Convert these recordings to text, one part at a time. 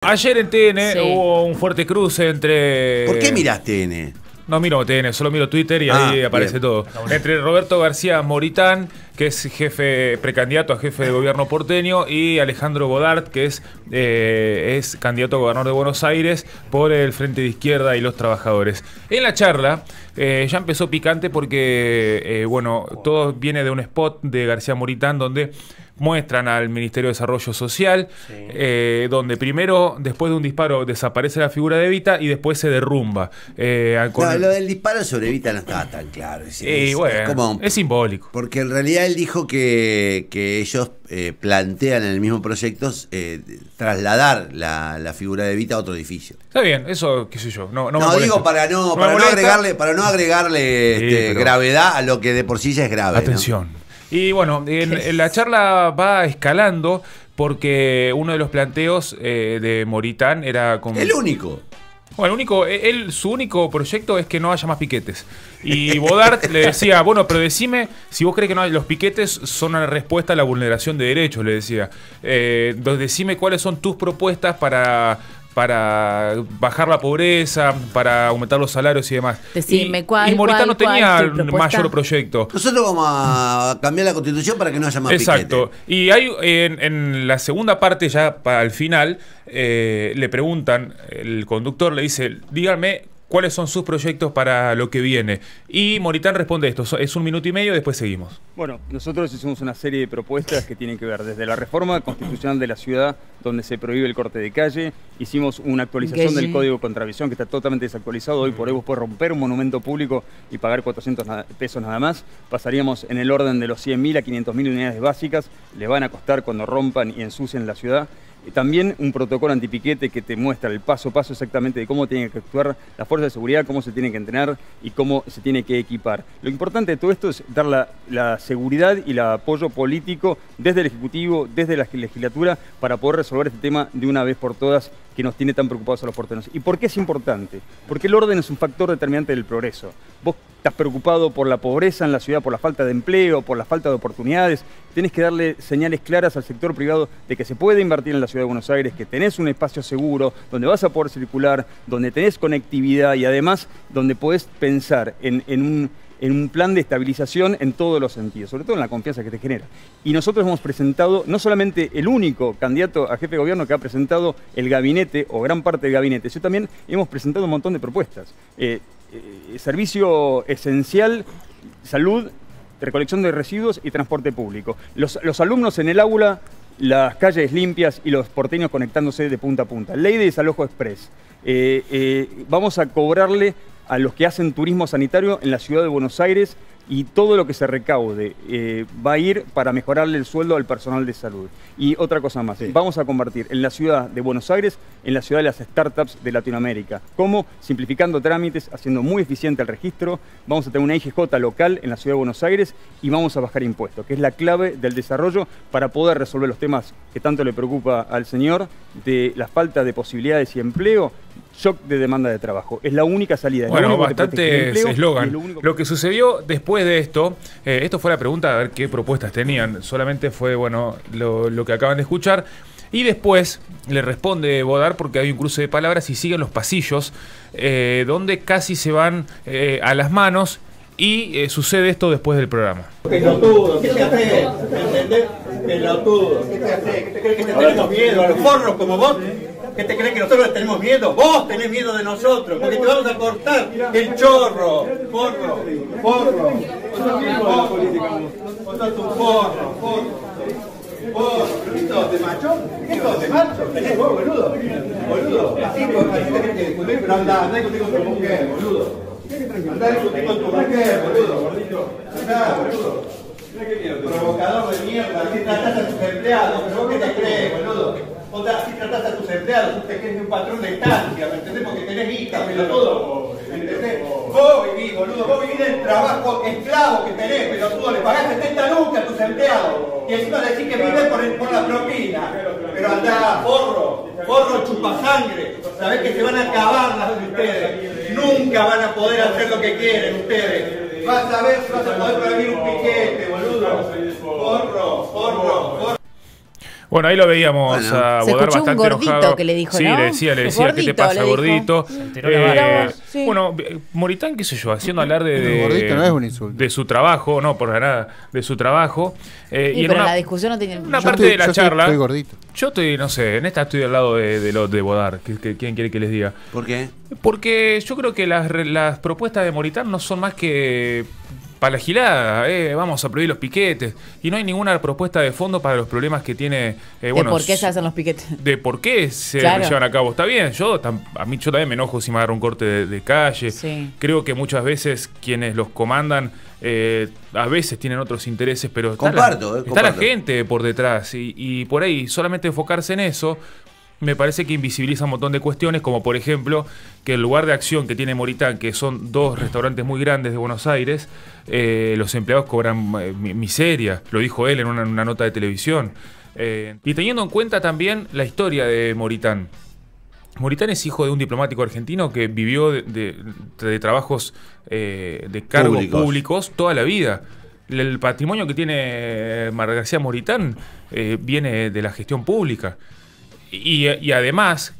Ayer en TN hubo un fuerte cruce entre... ¿Por qué mirás TN? No miro TN, solo miro Twitter y ahí aparece todo. Entre Roberto García Moritán, que es precandidato a jefe de gobierno porteño, y Alejandro Godard, que es candidato a gobernador de Buenos Aires por el Frente de Izquierda y los Trabajadores. En la charla ya empezó picante porque, bueno, todo viene de un spot de García Moritán donde muestran al Ministerio de Desarrollo Social, donde primero, después de un disparo, desaparece la figura de Evita y después se derrumba. No, lo del disparo sobre Evita no estaba tan claro. Es simbólico. Porque en realidad él dijo que ellos plantean en el mismo proyecto trasladar la figura de Evita a otro edificio. Está bien, eso qué sé yo. No digo para no agregarle gravedad a lo que de por sí ya es grave. Atención. ¿No? Y bueno, en la charla va escalando porque uno de los planteos de Moritán era como... El único. Bueno, su único proyecto es que no haya más piquetes. Y Godard le decía, bueno, pero decime, si vos crees que no hay, los piquetes son una respuesta a la vulneración de derechos, le decía. Entonces decime cuáles son tus propuestas para bajar la pobreza, para aumentar los salarios y demás. Decime y Moritán no tenía el mayor proyecto. Nosotros vamos a cambiar la Constitución para que no haya más piquetes. Exacto. Y hay en la segunda parte, ya para el final, le preguntan, el conductor le dice, díganme cuáles son sus proyectos para lo que viene. Y Moritán responde esto, es 1 minuto y medio, después seguimos. Bueno, nosotros hicimos una serie de propuestas que tienen que ver desde la reforma constitucional de la ciudad, donde se prohíbe el corte de calle, hicimos una actualización del Código de Contravención que está totalmente desactualizado. Hoy por hoy vos podés romper un monumento público y pagar 400 pesos nada más. Pasaríamos en el orden de los 100.000 a 500.000 unidades básicas, le van a costar cuando rompan y ensucien la ciudad. También un protocolo antipiquete que te muestra el paso a paso exactamente de cómo tienen que actuar las fuerzas de seguridad, cómo se tienen que entrenar y cómo se tiene que equipar. Lo importante de todo esto es dar la seguridad y el apoyo político desde el Ejecutivo, desde la legislatura, para poder resolver este tema de una vez por todas que nos tiene tan preocupados a los porteños. ¿Y por qué es importante? Porque el orden es un factor determinante del progreso. Vos estás preocupado por la pobreza en la ciudad, por la falta de empleo, por la falta de oportunidades. Tenés que darle señales claras al sector privado de que se puede invertir en la ciudad de Buenos Aires, que tenés un espacio seguro, donde vas a poder circular, donde tenés conectividad y además donde podés pensar en un plan de estabilización en todos los sentidos, sobre todo en la confianza que te genera. Y nosotros hemos presentado, no solamente el único candidato a jefe de gobierno que ha presentado el gabinete, o gran parte del gabinete, sino también hemos presentado un montón de propuestas. Servicio esencial, salud, recolección de residuos y transporte público. Los alumnos en el aula, las calles limpias y los porteños conectándose de punta a punta. Ley de desalojo express. Vamos a cobrarle a los que hacen turismo sanitario en la ciudad de Buenos Aires y todo lo que se recaude va a ir para mejorarle el sueldo al personal de salud. Y otra cosa más, vamos a convertir en la ciudad de Buenos Aires en la ciudad de las startups de Latinoamérica. ¿Cómo? Simplificando trámites, haciendo muy eficiente el registro. Vamos a tener una IGJ local en la ciudad de Buenos Aires y vamos a bajar impuestos, que es la clave del desarrollo para poder resolver los temas que tanto le preocupa al señor, de la falta de posibilidades y empleo. Shock de demanda de trabajo. Es la única salida. Bueno, bastante eslogan. Lo que sucedió después de esto, esto fue la pregunta, a ver qué propuestas tenían. Solamente fue, bueno, lo que acaban de escuchar. Y después le responde Godard porque hay un cruce de palabras y siguen los pasillos donde casi se van a las manos y sucede esto después del programa. Pelotudo, ¿qué te hace? ¿Entendés? Pelotudo, ¿qué te hace? ¿Qué te crees que te tenemos miedo a los forros como vos? ¿Qué te crees que nosotros les tenemos miedo? Vos tenés miedo de nosotros, porque te vamos a cortar el chorro. Forro. Vos sos un forro. ¿Qué sos de macho? ¿Qué sos de macho? ¿Tenés vos, boludo? Así tenés que discutir, pero andá y discutir con tu mujer, boludo. Andá y discutir con tu mujer, boludo. Andá, boludo. Provocador de mierda, así tratás a tus empleados, pero vos qué te crees, boludo. Vos así tratás a tus empleados, vos te crees de un patrón de estancia, ¿me entendés? Porque tenés hijas, pelotudo, ¿me entendés? Vos vivís, boludo, vos vivís del trabajo esclavo que tenés, pelotudo, le pagás 70 lucas a tus empleados y encima decís que vivís por la propina. Pero andá, forro chupasangre, sabés que se van a acabar las de ustedes, nunca van a poder hacer lo que quieren ustedes. Vas a ver si vas a poder prohibir un piquete, boludo. Forro. Bueno, ahí lo veíamos a Bodar bastante un gordito enojado. Que le dijo, sí, ¿no? le decía, Gordito, ¿qué te pasa, gordito? Sí. Bueno, Moritán, qué sé yo, haciendo hablar gordito no es un insulto. de su trabajo, no, por nada, de su trabajo. Y pero la discusión no tenía... Una parte de la charla... Estoy gordito. Yo estoy, no sé, en esta estoy al lado de Bodar. ¿Quién quiere que les diga? ¿Por qué? Porque yo creo que las propuestas de Moritán no son más que para la gilada, vamos a prohibir los piquetes. Y no hay ninguna propuesta de fondo para los problemas que tiene... ¿De por qué se hacen los piquetes? De por qué se llevan a cabo. Está bien, yo también me enojo si me agarro un corte de calle. Sí. Creo que muchas veces quienes los comandan a veces tienen otros intereses, pero está la gente por detrás. Y por ahí solamente enfocarse en eso... Me parece que invisibiliza un montón de cuestiones, como por ejemplo que el lugar de acción que tiene Moritán, que son 2 restaurantes muy grandes de Buenos Aires, los empleados cobran miseria, lo dijo él en una nota de televisión. Y teniendo en cuenta también la historia de Moritán. Moritán es hijo de un diplomático argentino que vivió de trabajos de cargos públicos toda la vida. El patrimonio que tiene García Moritán viene de la gestión pública. Y además,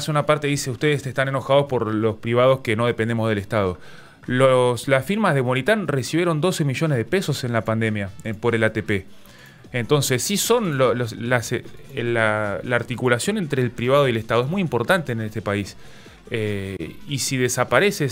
una parte dice, ustedes están enojados por los privados que no dependemos del Estado. Las firmas de Moritán recibieron 12 millones de pesos en la pandemia por el ATP. Entonces, sí son la articulación entre el privado y el Estado es muy importante en este país. Y si desaparece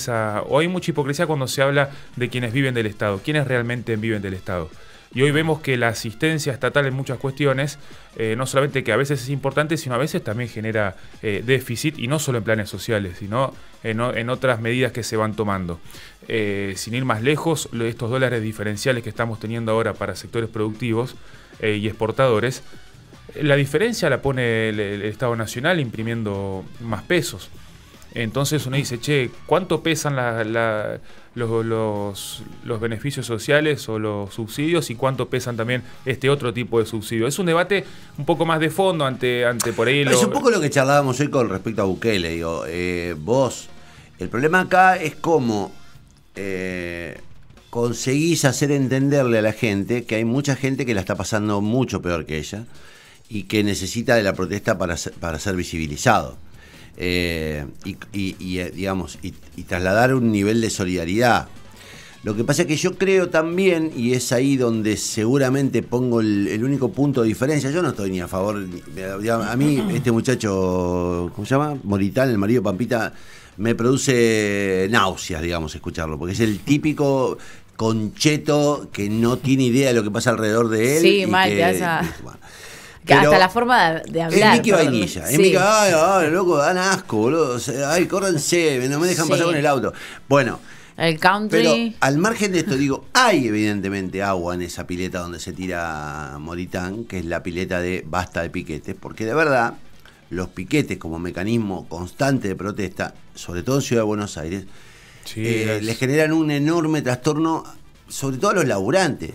o hay mucha hipocresía cuando se habla de quienes viven del Estado, quienes realmente viven del Estado. Y hoy vemos que la asistencia estatal en muchas cuestiones, no solamente que a veces es importante, sino a veces también genera déficit, y no solo en planes sociales, sino en otras medidas que se van tomando. Sin ir más lejos, estos dólares diferenciales que estamos teniendo ahora para sectores productivos y exportadores, la diferencia la pone el Estado Nacional imprimiendo más pesos. Entonces uno dice, che, ¿cuánto pesan los beneficios sociales o los subsidios y cuánto pesan también este otro tipo de subsidios? Es un debate un poco más de fondo ante por ahí... Es un poco lo que charlábamos hoy con respecto a Bukele. Digo, vos, el problema acá es cómo conseguís hacer entenderle a la gente que hay mucha gente que la está pasando mucho peor que ella y que necesita de la protesta para ser visibilizado. Digamos, trasladar un nivel de solidaridad. Lo que pasa es que yo creo también, y es ahí donde seguramente pongo el único punto de diferencia, yo no estoy ni a favor, a mí este muchacho, ¿cómo se llama? Moritán, el marido de Pampita, me produce náuseas, digamos, escucharlo, porque es el típico concheto que no tiene idea de lo que pasa alrededor de él. Sí, mal, te hace... Que hasta la forma de hablar. Es Mickey Vainilla. Es Mickey, ay, loco, dan asco, boludo. Ay, córrense, no me dejan pasar con el auto. Bueno. El country. Pero al margen de esto, digo, hay evidentemente agua en esa pileta donde se tira Moritán, que es la pileta de basta de piquetes, porque de verdad, los piquetes como mecanismo constante de protesta, sobre todo en Ciudad de Buenos Aires, les generan un enorme trastorno, sobre todo a los laburantes.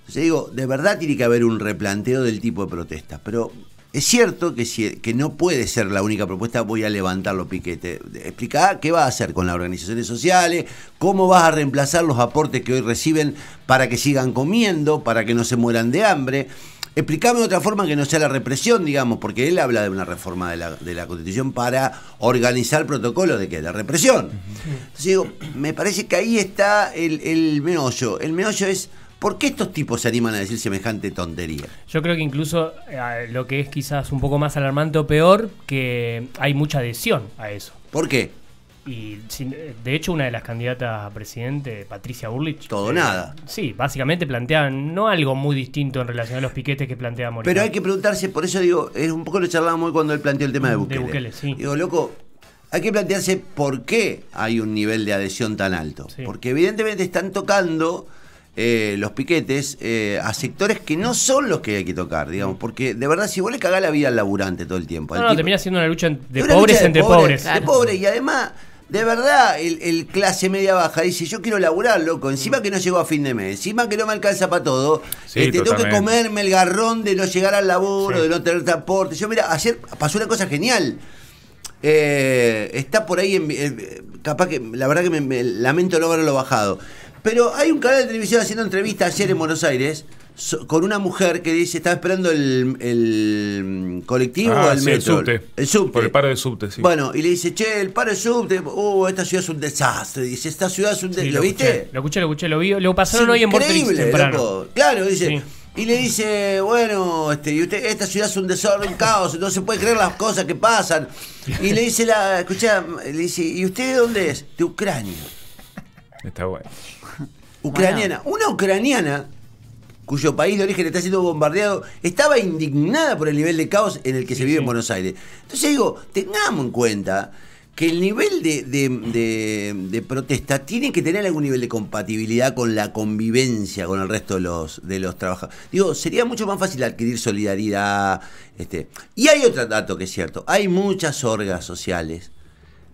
Entonces digo, de verdad tiene que haber un replanteo del tipo de protesta, pero es cierto que no puede ser la única propuesta, voy a levantar los piquetes. Explicá qué vas a hacer con las organizaciones sociales, cómo vas a reemplazar los aportes que hoy reciben para que sigan comiendo, para que no se mueran de hambre. Explícame de otra forma que no sea la represión, digamos, porque él habla de una reforma de la Constitución para organizar protocolos de la represión. Entonces digo, me parece que ahí está el meollo. El meollo es... ¿Por qué estos tipos se animan a decir semejante tontería? Yo creo que incluso lo que es quizás un poco más alarmante o peor, que hay mucha adhesión a eso. ¿Por qué? Y de hecho una de las candidatas a presidente, Patricia Bullrich... Todo nada. Sí, básicamente plantean no algo muy distinto en relación a los piquetes que plantea Moritán. Pero hay que preguntarse, por eso digo, es un poco lo charlábamos hoy cuando él planteó el tema de Bukele. De Bukele, sí. Digo, loco, hay que plantearse por qué hay un nivel de adhesión tan alto. Sí. Porque evidentemente están tocando... los piquetes a sectores que no son los que hay que tocar, digamos, porque de verdad si vos le cagás la vida al laburante todo el tiempo, termina siendo una lucha de pobres entre pobres. De pobres, y además, de verdad, el clase media baja dice, yo quiero laburar, loco, encima que no llegó a fin de mes, encima que no me alcanza para todo, tengo que comerme el garrón de no llegar al laburo, de no tener transporte. Yo, mira, ayer pasó una cosa genial. Está por ahí, capaz que, la verdad que me lamento no haberlo bajado. Pero hay un canal de televisión haciendo entrevistas ayer en Buenos Aires, con una mujer que dice, estaba esperando el colectivo o el metro. El subte. Por el paro del subte, sí. Bueno, y le dice, che, el paro del subte, esta ciudad es un desastre. Dice, esta ciudad es un desastre. ¿Lo viste? Lo escuché, lo vi. Lo pasaron hoy en Vorterix temprano. Loco. Claro, dice. Sí. Y le dice, bueno, y usted, esta ciudad es un desorden, un caos, no se puede creer las cosas que pasan. Y le dice le dice, ¿y usted de dónde es? De Ucrania. Está bueno. Ucraniana. Una ucraniana cuyo país de origen está siendo bombardeado, estaba indignada por el nivel de caos en el que se vive en Buenos Aires. Entonces digo, tengamos en cuenta que el nivel de protesta tiene que tener algún nivel de compatibilidad con la convivencia con el resto de los trabajadores. Digo, sería mucho más fácil adquirir solidaridad. Y hay otro dato que es cierto, hay muchas orgas sociales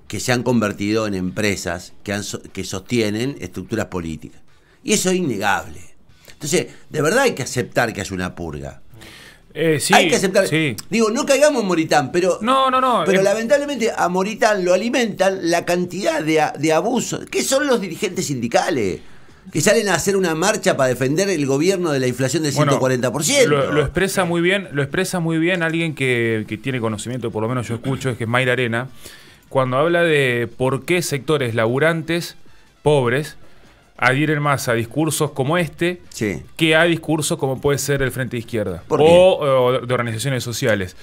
que se han convertido en empresas que sostienen estructuras políticas. Y eso es innegable. Entonces, de verdad hay que aceptar que haya una purga. Sí, hay que aceptar. Sí. Digo, no caigamos en Moritán, pero no. Pero lamentablemente a Moritán lo alimentan la cantidad de abusos. ¿Qué son los dirigentes sindicales? Que salen a hacer una marcha para defender el gobierno de la inflación del 140%. Lo expresa muy bien alguien que tiene conocimiento, por lo menos yo escucho, es que es Mayra Arena, cuando habla de por qué sectores laburantes, pobres, adhieren más a discursos como que a discursos como puede ser el Frente de Izquierda o de organizaciones sociales.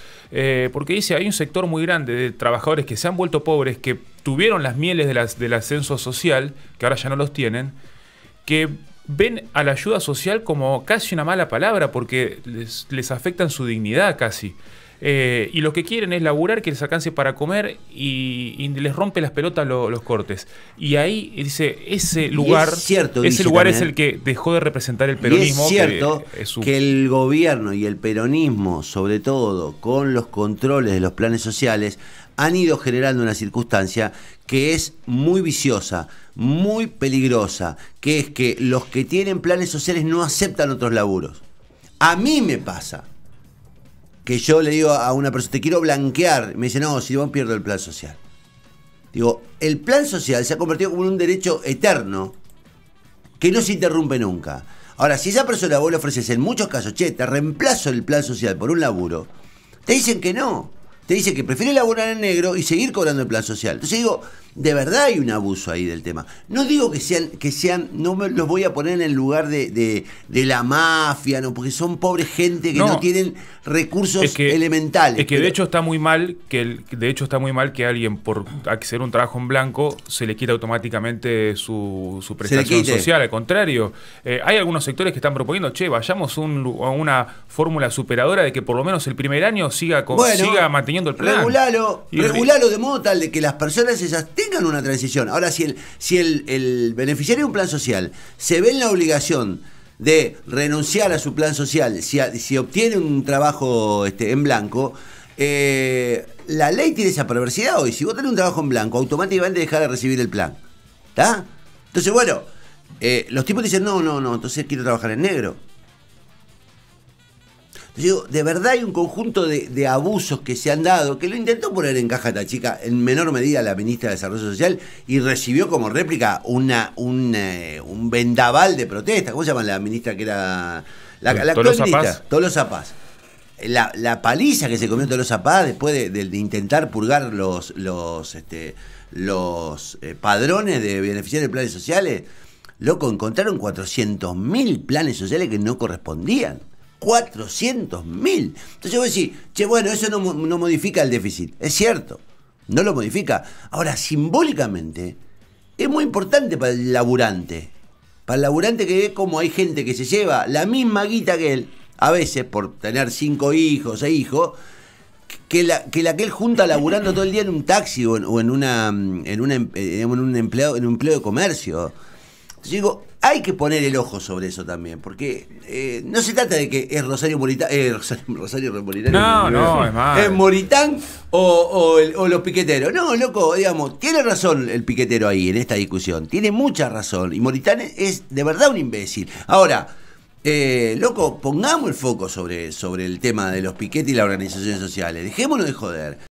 Porque dice, hay un sector muy grande de trabajadores que se han vuelto pobres, que tuvieron las mieles del ascenso social, que ahora ya no los tienen, que ven a la ayuda social como casi una mala palabra porque les afecta en su dignidad casi. Y lo que quieren es laburar, que les alcance para comer y les rompe las pelotas los cortes. Y ahí dice, ese lugar es el que dejó de representar el peronismo. Y es cierto que el gobierno y el peronismo, sobre todo con los controles de los planes sociales, han ido generando una circunstancia que es muy viciosa, muy peligrosa, que es que los que tienen planes sociales no aceptan otros laburos. A mí me pasa que yo le digo a una persona, te quiero blanquear, me dice, no, si vos pierdo el plan social. Digo, el plan social se ha convertido como en un derecho eterno que no se interrumpe nunca. Ahora, si esa persona vos le ofreces en muchos casos, che, te reemplazo el plan social por un laburo, te dicen que no. Te dicen que prefiere laburar en negro y seguir cobrando el plan social. Entonces digo, de verdad hay un abuso ahí del tema. No digo que sean, no me los voy a poner en el lugar de la mafia, no, porque son pobre gente que no tienen recursos elementales. Es que de hecho está muy mal que alguien por hacer un trabajo en blanco se le quita automáticamente su prestación social. Al contrario, hay algunos sectores que están proponiendo, vayamos a una fórmula superadora de que por lo menos el primer año siga manteniendo el plan. Regulalo de modo tal de que las personas esas tengan una transición. Ahora, si el beneficiario de un plan social se ve en la obligación de renunciar a su plan social, si obtiene un trabajo en blanco, la ley tiene esa perversidad hoy. Si vos tenés un trabajo en blanco, automáticamente dejás de recibir el plan. ¿Está? Entonces, bueno, los tipos dicen, no, entonces quiero trabajar en negro. Digo, de verdad hay un conjunto de abusos que se han dado, que lo intentó poner en caja esta chica, en menor medida la ministra de Desarrollo Social, y recibió como réplica un vendaval de protesta. ¿Cómo se llama la ministra que era? La actual ministra, Tolosa Paz. La paliza que se comió Tolosa Paz después de intentar purgar los padrones de beneficiarios de planes sociales. Loco, encontraron 400.000 planes sociales que no correspondían. 400.000. Entonces yo voy a decir, bueno, eso no modifica el déficit. Es cierto, no lo modifica. Ahora, simbólicamente, es muy importante para el laburante. Para el laburante que ve cómo hay gente que se lleva la misma guita que él, a veces por tener 5 hijos, 6 hijos, que la que él junta laburando todo el día en un taxi o en un empleo de comercio. Entonces digo, hay que poner el ojo sobre eso también, porque no se trata de que es Rosario Moritán, Rosario Moritán, no, es más. Es Moritán o los piqueteros. No, loco, digamos, tiene razón el piquetero ahí en esta discusión, tiene mucha razón, y Moritán es de verdad un imbécil. Ahora, loco, pongamos el foco sobre el tema de los piquetes y las organizaciones sociales, dejémonos de joder.